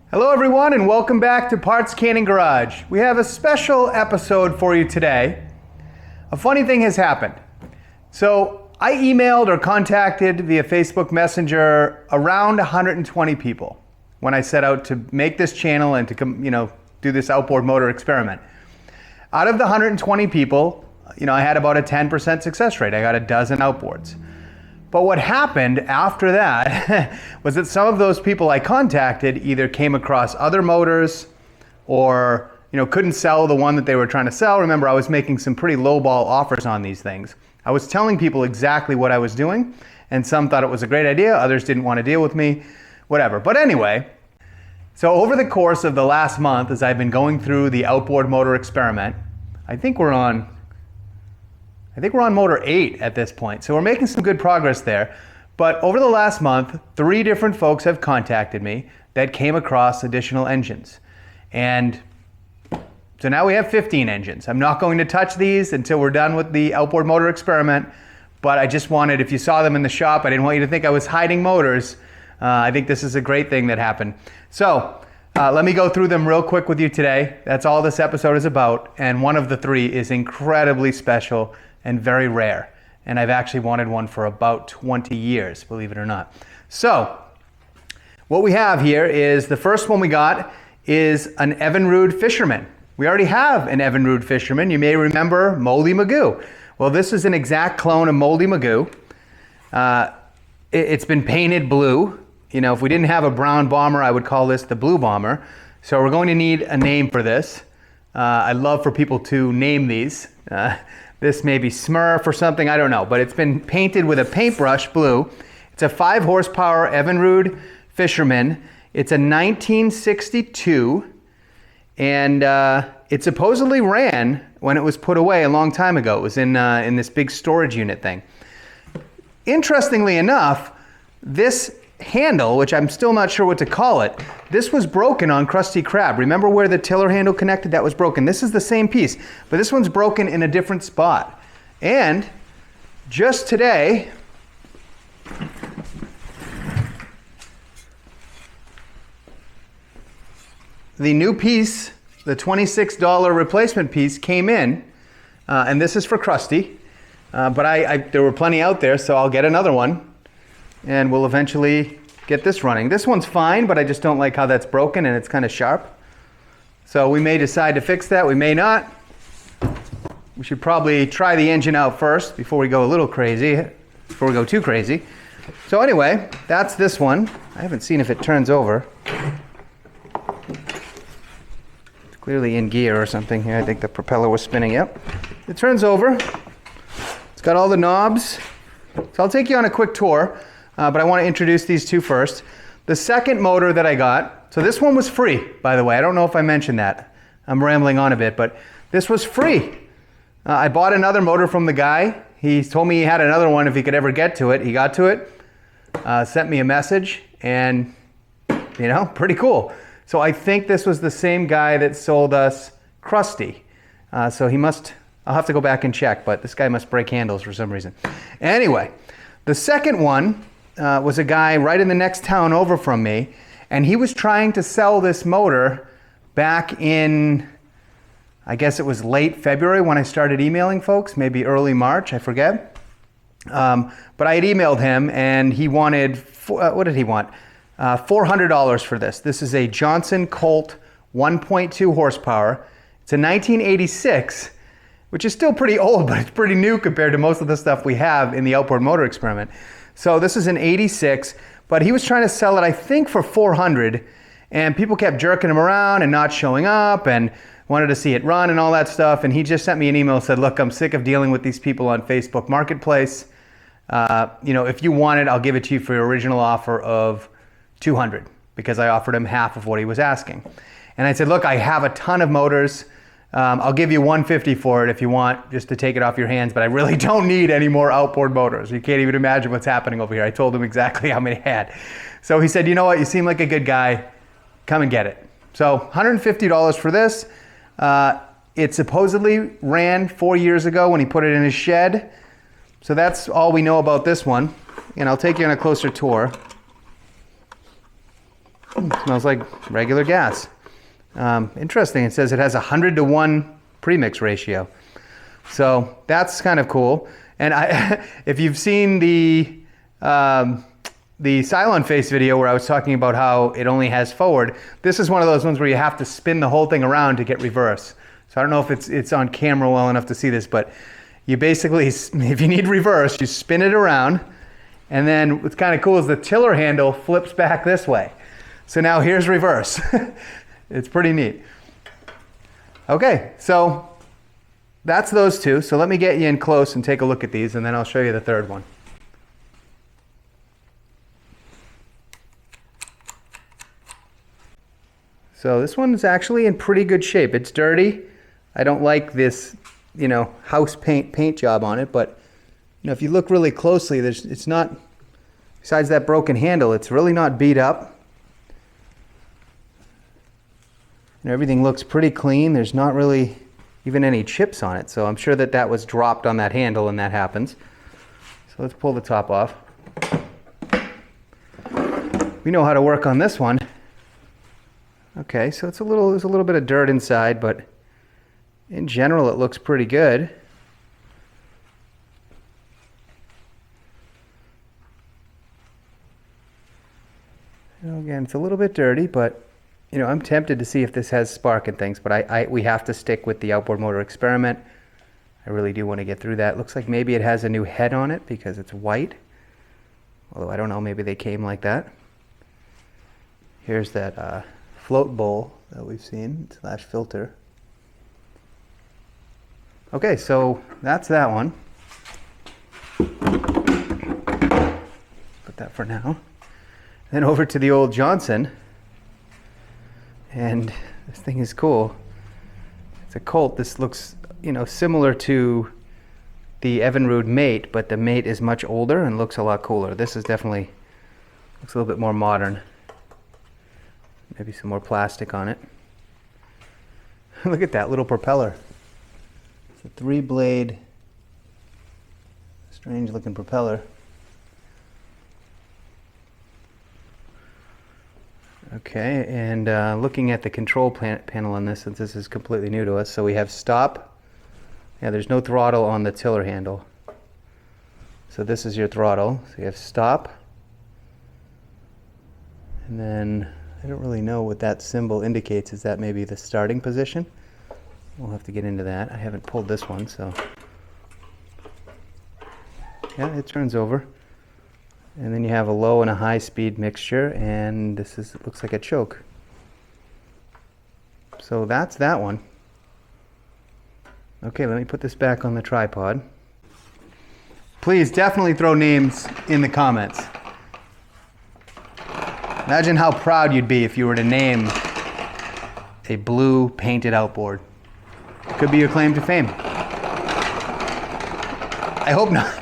Hello everyone and welcome back to Parts Canning Garage. We have a special episode for you today. A funny thing has happened. So I emailed or contacted via Facebook Messenger around 120 people when I set out to make this channel and to do this outboard motor experiment. Out of the 120 people, I had about a 10% success rate. I got a dozen outboards. But what happened after that was that some of those people I contacted either came across other motors or couldn't sell the one that they were trying to sell. Remember, I was making some pretty lowball offers on these things. I was telling people exactly what I was doing, and some thought it was a great idea, others didn't want to deal with me, whatever. But anyway, so over the course of the last month, as I've been going through the outboard motor experiment, I think we're on motor 8 at this point, so we're making some good progress there. But over the last month, 3 different folks have contacted me that came across additional engines. And so now we have 15 engines. I'm not going to touch these until we're done with the outboard motor experiment, but I just wanted, if you saw them in the shop, I didn't want you to think I was hiding motors. I think this is a great thing that happened. So let me go through them real quick with you today. That's all this episode is about, and one of the 3 is incredibly special and very rare. And I've actually wanted one for about 20 years, believe it or not. So, what we have here is, the first one we got is an Evinrude fisherman. We already have an Evinrude fisherman. You may remember Moldy Magoo. Well, this is an exact clone of Moldy Magoo. It's been painted blue. If we didn't have a brown bomber, I would call this the blue bomber. So we're going to need a name for this. I'd love for people to name these. This may be Smurf or something, I don't know, but it's been painted with a paintbrush blue. It's a 5 horsepower Evinrude fisherman. It's a 1962, and it supposedly ran when it was put away a long time ago. It was in this big storage unit thing. Interestingly enough, this handle, which I'm still not sure what to call it, this was broken on Krusty Krab. Remember where the tiller handle connected? That was broken. This is the same piece, but this one's broken in a different spot. And just today, the new piece, the $26 replacement piece came in, and this is for Krusty, but there were plenty out there, so I'll get another one. And we'll eventually get this running. This one's fine, but I just don't like how that's broken and it's kind of sharp. So we may decide to fix that, we may not. We should probably try the engine out first before we go a little crazy, before we go too crazy. So anyway, that's this one. I haven't seen if it turns over. It's clearly in gear or something here. I think the propeller was spinning. Yep. It turns over. It's got all the knobs. So I'll take you on a quick tour. But I want to introduce these 2 first. The second motor that I got, so this one was free, by the way. I don't know if I mentioned that. I'm rambling on a bit, but this was free. I bought another motor from the guy. He told me he had another one if he could ever get to it. He got to it, sent me a message, and pretty cool. So I think this was the same guy that sold us Krusty. So he must, I'll have to go back and check, but this guy must break handles for some reason. Anyway, the second one was a guy right in the next town over from me, and he was trying to sell this motor back in, I guess it was late February when I started emailing folks, maybe early March, I forget. But I had emailed him, and he wanted, what did he want? $400 for this. This is a Johnson Colt 1.2 horsepower. It's a 1986, which is still pretty old, but it's pretty new compared to most of the stuff we have in the outboard motor experiment. So this is an 86, but he was trying to sell it, I think, for $400, and people kept jerking him around and not showing up and wanted to see it run and all that stuff, and he just sent me an email and said, look, I'm sick of dealing with these people on Facebook Marketplace. If you want it, I'll give it to you for your original offer of $200, because I offered him half of what he was asking. And I said, look, I have a ton of motors. I'll give you $150 for it if you want, just to take it off your hands, but I really don't need any more outboard motors. You can't even imagine what's happening over here. I told him exactly how many I had. So he said, you know what, you seem like a good guy, come and get it. So $150 for this. It supposedly ran 4 years ago when he put it in his shed. So that's all we know about this one. And I'll take you on a closer tour. Smells like regular gas. Interesting, it says it has a 100-to-1 premix ratio. So that's kind of cool. And if you've seen the Cylon face video where I was talking about how it only has forward, this is one of those ones where you have to spin the whole thing around to get reverse. So I don't know if it's on camera well enough to see this, but you basically, if you need reverse, you spin it around, and then what's kind of cool is the tiller handle flips back this way. So now here's reverse. It's pretty neat. Okay, so that's those two. So let me get you in close and take a look at these, and then I'll show you the third one. So this one is actually in pretty good shape. It's dirty. I don't like this, house paint job on it, but if you look really closely, it's not, besides that broken handle, it's really not beat up. Everything looks pretty clean. There's not really even any chips on it, so I'm sure that was dropped on that handle, and that happens. So let's pull the top off. We know how to work on this one. Okay, so there's a little bit of dirt inside, but in general it looks pretty good. Again, it's a little bit dirty, but I'm tempted to see if this has spark and things, but we have to stick with the outboard motor experiment. I really do want to get through that. Looks like maybe it has a new head on it because it's white. Although I don't know, maybe they came like that. Here's that float bowl that we've seen, / filter. Okay, so that's that one. Put that for now. Then over to the old Johnson. And this thing is cool. It's a Colt. This looks, similar to the Evinrude mate, but the mate is much older and looks a lot cooler. This is definitely, looks a little bit more modern. Maybe some more plastic on it. Look at that little propeller. It's a 3-blade, strange looking propeller. Okay, and looking at the control panel on this, since this is completely new to us, so we have stop. Yeah, there's no throttle on the tiller handle. So this is your throttle. So you have stop. And then, I don't really know what that symbol indicates. Is that maybe the starting position? We'll have to get into that. I haven't pulled this one, so. Yeah, it turns over. And then you have a low and a high speed mixture, and it looks like a choke. So that's that one. Okay, let me put this back on the tripod. Please definitely throw names in the comments. Imagine how proud you'd be if you were to name a blue painted outboard. Could be your claim to fame. I hope not.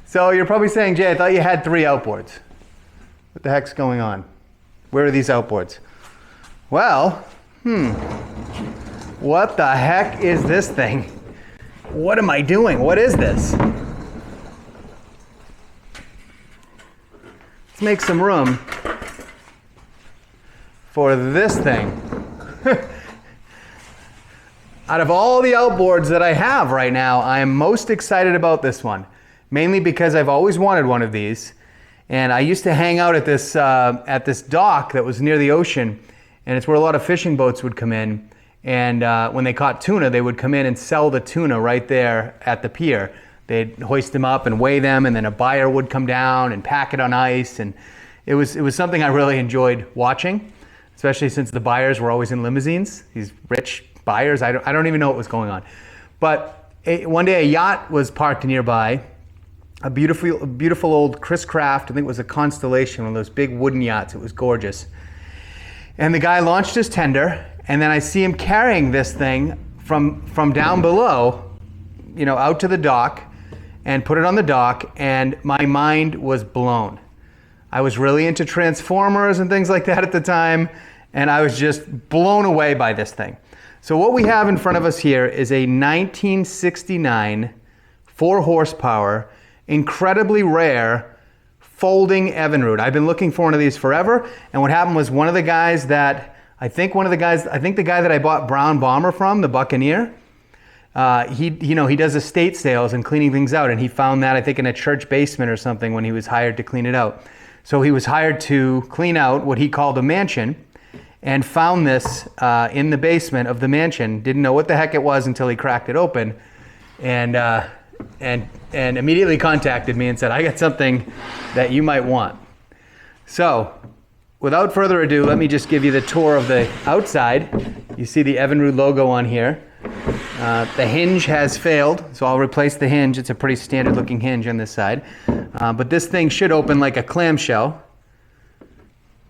So you're probably saying, Jay, I thought you had 3 outboards. What the heck's going on? Where are these outboards? Well, what the heck is this thing? What am I doing? What is this? Let's make some room for this thing. Out of all the outboards that I have right now, I am most excited about this one. Mainly because I've always wanted one of these, and I used to hang out at this dock that was near the ocean, and it's where a lot of fishing boats would come in, and when they caught tuna, they would come in and sell the tuna right there at the pier. They'd hoist them up and weigh them, and then a buyer would come down and pack it on ice, and it was something I really enjoyed watching, especially since the buyers were always in limousines, these rich buyers. I don't even know what was going on. But one day a yacht was parked nearby, a beautiful old Chris Craft, I think it was a Constellation, one of those big wooden yachts. It was gorgeous. And the guy launched his tender, and then I see him carrying this thing from down below, out to the dock, and put it on the dock, and my mind was blown. I was really into Transformers and things like that at the time, and I was just blown away by this thing. So what we have in front of us here is a 1969 4 horsepower, incredibly rare folding Evinrude. I've been looking for one of these forever, and what happened was one of the guys that, I think the guy that I bought Brown Bomber from, the Buccaneer, he does estate sales and cleaning things out, and he found that, I think, in a church basement or something when he was hired to clean it out. So he was hired to clean out what he called a mansion, and found this in the basement of the mansion. Didn't know what the heck it was until he cracked it open, and immediately contacted me and said, I got something that you might want. So, without further ado, let me just give you the tour of the outside. You see the Evinrude logo on here. The hinge has failed, so I'll replace the hinge. It's a pretty standard looking hinge on this side. But this thing should open like a clamshell.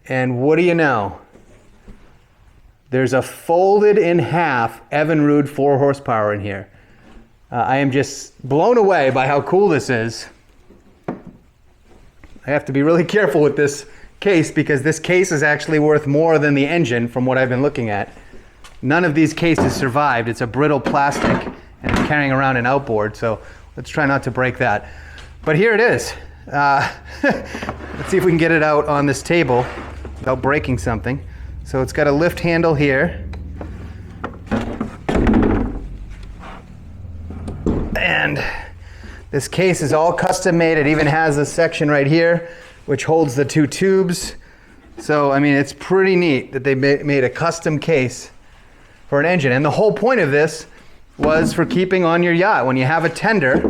And what do you know? There's a folded in half Evinrude 4 horsepower in here. I am just blown away by how cool this is. I have to be really careful with this case because this case is actually worth more than the engine from what I've been looking at. None of these cases survived. It's a brittle plastic and it's carrying around an outboard, so let's try not to break that. But here it is. Let's see if we can get it out on this table without breaking something. So it's got a lift handle here. And this case is all custom made. It even has a section right here which holds the 2 tubes. So, I mean, it's pretty neat that they made a custom case for an engine. And the whole point of this was for keeping on your yacht. When you have a tender,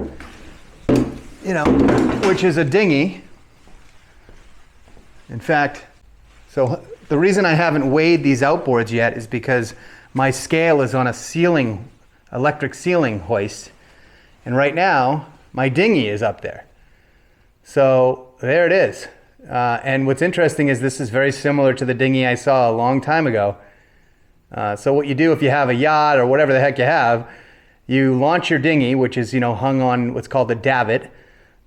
which is a dinghy. In fact, so the reason I haven't weighed these outboards yet is because my scale is on a electric ceiling hoist. And right now, my dinghy is up there. So there it is. And what's interesting is this is very similar to the dinghy I saw a long time ago. So what you do if you have a yacht or whatever the heck you have, you launch your dinghy, which is hung on what's called the davit.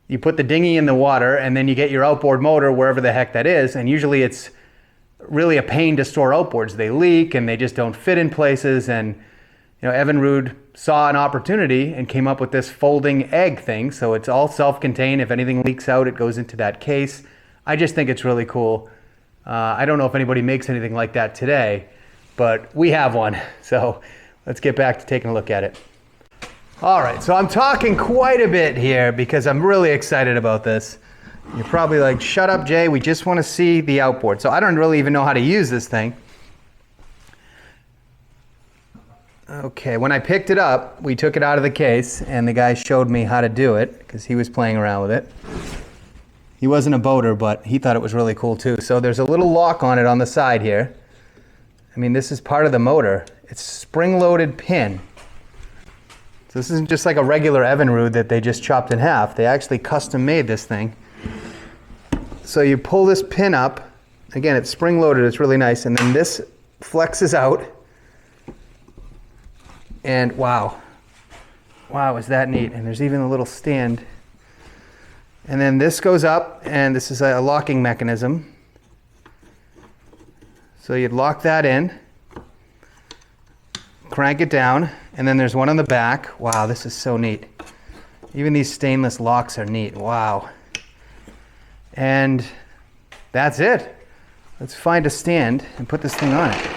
You put the dinghy in the water, and then you get your outboard motor wherever the heck that is. And usually it's really a pain to store outboards. They leak and they just don't fit in places. And Evinrude saw an opportunity and came up with this folding egg thing. So it's all self-contained. If anything leaks out, it goes into that case. I just think it's really cool. I don't know if anybody makes anything like that today, but we have one. So let's get back to taking a look at it. All right, so I'm talking quite a bit here because I'm really excited about this. You're probably like, shut up, Jay, we just want to see the outboard. So I don't really even know how to use this thing. Okay, when I picked it up, we took it out of the case and the guy showed me how to do it because he was playing around with it. He wasn't a boater, but he thought it was really cool too. So there's a little lock on it on the side here. I mean, this is part of the motor. It's a spring-loaded pin. So this isn't just like a regular Evinrude that they just chopped in half. They actually custom made this thing. So you pull this pin up. Again, it's spring-loaded. It's really nice. And then this flexes out. And wow, is that neat. And there's even a little stand. And then this goes up, and this is a locking mechanism. So you'd lock that in, crank it down, and then there's one on the back. Wow, this is so neat. Even these stainless locks are neat. Wow. And that's it. Let's find a stand and put this thing on it.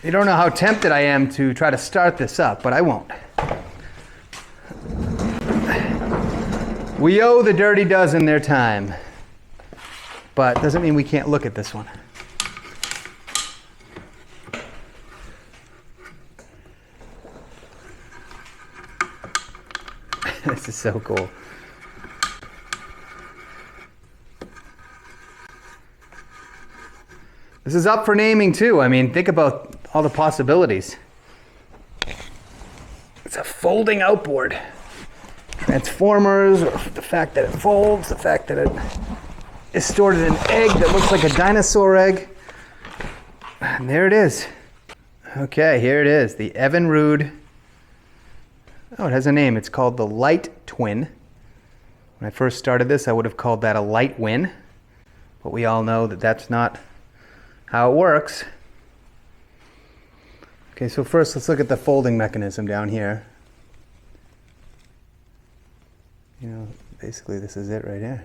You don't know how tempted I am to try to start this up, but I won't. We owe the Dirty Dozen their time, but doesn't mean we can't look at this one. This is so cool. This is up for naming too. I mean, think about all the possibilities. It's a folding outboard. Transformers, or the fact that it folds, the fact that it is stored in an egg that looks like a dinosaur egg. And there it is. Okay, here it is, the Evinrude. Oh, it has a name. It's called the Light Twin. When I first started this, I would have called that a Light Win. But we all know that that's not how it works. Okay, so first let's look at the folding mechanism down here. You know, basically this is it right here.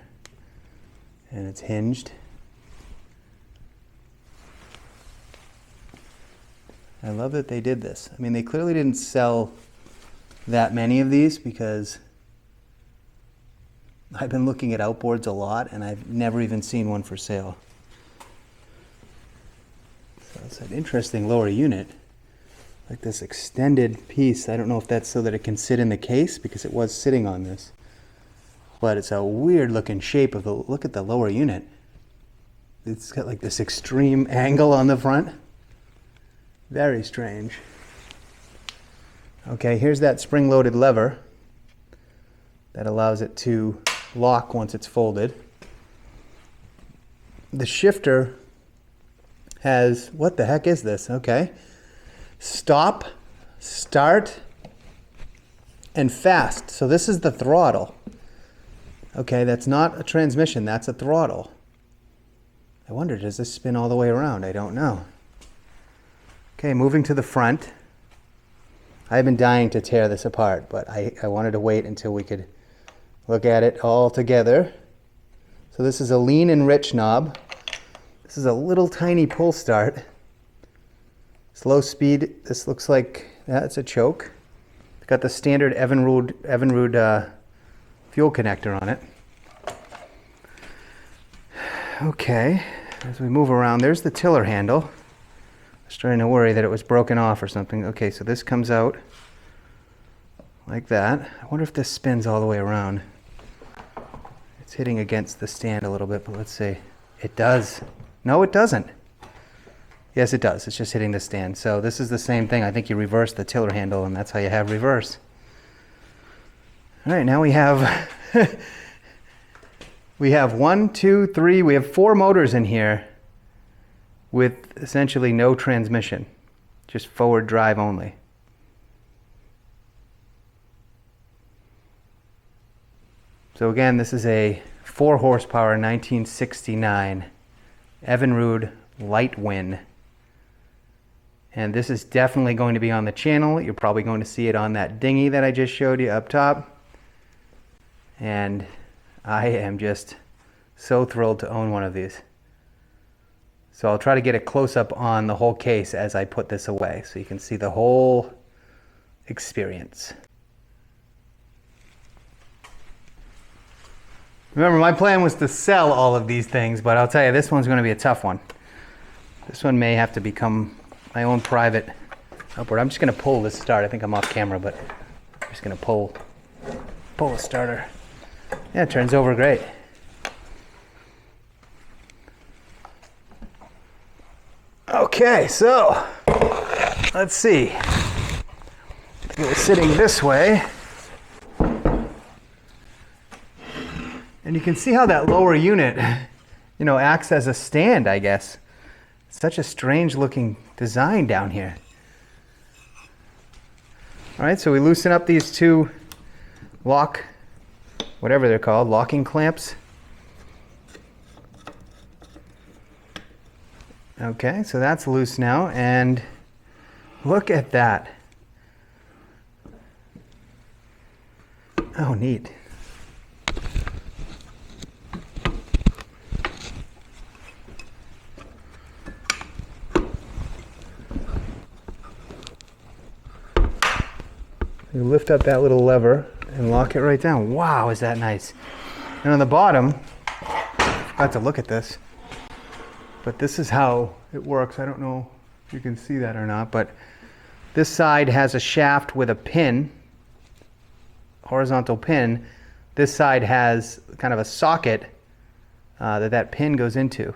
And it's hinged. I love that they did this. I mean, they clearly didn't sell that many of these because I've been looking at Outboards a lot and I've never even seen one for sale. So it's an interesting lower unit. Like this extended piece. I don't know if that's so that it can sit in the case because it was sitting on this. But it's a weird looking shape of the, look at the lower unit. It's got like this extreme angle on the front. Very strange. Okay, here's that spring-loaded lever that allows it to lock once it's folded. The shifter has, what the heck is this? Okay. Stop, start, and fast. So this is the throttle. Okay, that's not a transmission, that's a throttle. I wonder, does this spin all the way around? I don't know. Okay, moving to the front. I've been dying to tear this apart, but I wanted to wait until we could look at it all together. So this is a lean and rich knob. This is a little tiny pull start. Slow speed, this looks like, that's a choke. It's got the standard Evinrude fuel connector on it. Okay, as we move around, there's the tiller handle. I was starting to worry that it was broken off or something. Okay, so this comes out like that. I wonder if this spins all the way around. It's hitting against the stand a little bit, but let's see. It does. No, it doesn't. Yes, it does. It's just hitting the stand. So this is the same thing. I think you reverse the tiller handle, and that's how you have reverse. All right, now we have we have 1, 2, 3. We have 4 motors in here with essentially no transmission, just forward drive only. So again, this is a 4 horsepower 1969 Evinrude Light Win. And this is definitely going to be on the channel. You're probably going to see it on that dinghy that I just showed you up top. And I am just so thrilled to own one of these. So I'll try to get a close-up on the whole case as I put this away so you can see the whole experience. Remember, my plan was to sell all of these things, but I'll tell you, this one's going to be a tough one. This one may have to become my own private outboard. I'm just going to pull this start. I think I'm off camera, but I'm just going to pull the starter. Yeah, it turns over great. Okay, so let's see. It was sitting this way. And you can see how that lower unit, you know, acts as a stand, I guess. Such a strange looking design down here. All right, so we loosen up these 2 whatever they're called, locking clamps. Okay, so that's loose now, and look at that. Oh, neat. You lift up that little lever and lock it right down. Wow, is that nice. And on the bottom, I forgot to look at this, but this is how it works. I don't know if you can see that or not, but this side has a shaft with a pin, horizontal pin. This side has kind of a socket that pin goes into.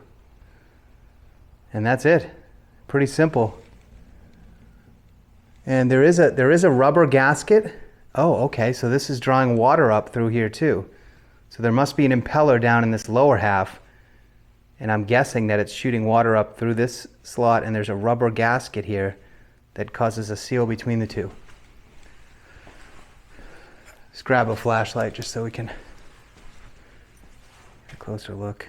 And that's it. Pretty simple. And there is a rubber gasket. Oh, okay, so this is drawing water up through here too. So there must be an impeller down in this lower half, and I'm guessing that it's shooting water up through this slot, and there's a rubber gasket here that causes a seal between the two. Let's grab a flashlight just so we can get a closer look.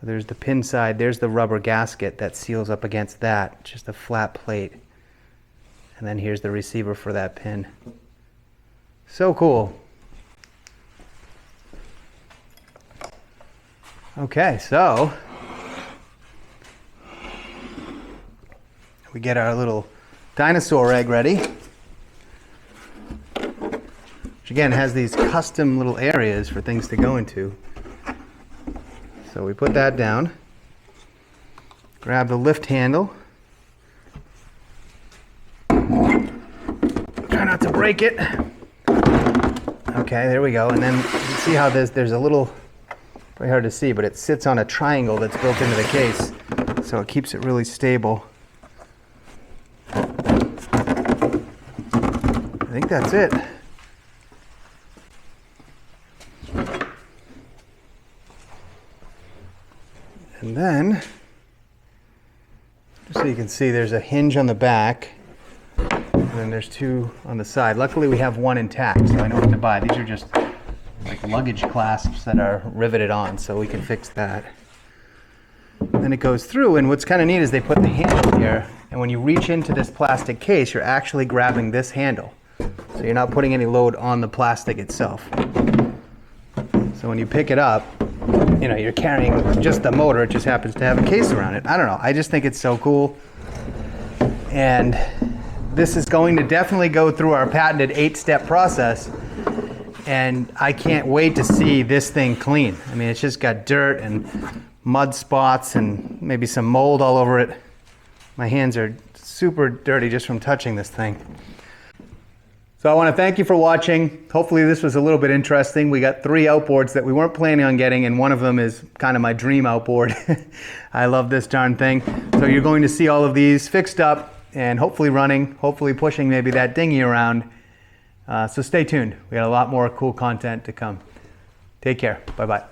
So there's the pin side, there's the rubber gasket that seals up against that, just a flat plate. And then here's the receiver for that pin. So cool. Okay, so we get our little dinosaur egg ready, which again has these custom little areas for things to go into. So we put that down, grab the lift handle, try not to break it. Okay, there we go. And then you can see how there's a little, very hard to see, but it sits on a triangle that's built into the case, so it keeps it really stable. I think that's it. And then, just so you can see, there's a hinge on the back, and then there's two on the side. Luckily we have one intact, so I know what to buy. These are just like luggage clasps that are riveted on, so we can fix that. Then it goes through, and what's kind of neat is they put the handle here, and when you reach into this plastic case, you're actually grabbing this handle. So you're not putting any load on the plastic itself. So when you pick it up, you know, you're carrying just the motor, it just happens to have a case around it. I don't know, I just think it's so cool. And this is going to definitely go through our patented 8-step process. And I can't wait to see this thing clean. I mean, it's just got dirt and mud spots and maybe some mold all over it. My hands are super dirty just from touching this thing. So I want to thank you for watching. Hopefully this was a little bit interesting. We got 3 outboards that we weren't planning on getting, and one of them is kind of my dream outboard. I love this darn thing. So you're going to see all of these fixed up and hopefully running, hopefully pushing maybe that dinghy around. So stay tuned. We got a lot more cool content to come. Take care. Bye-bye.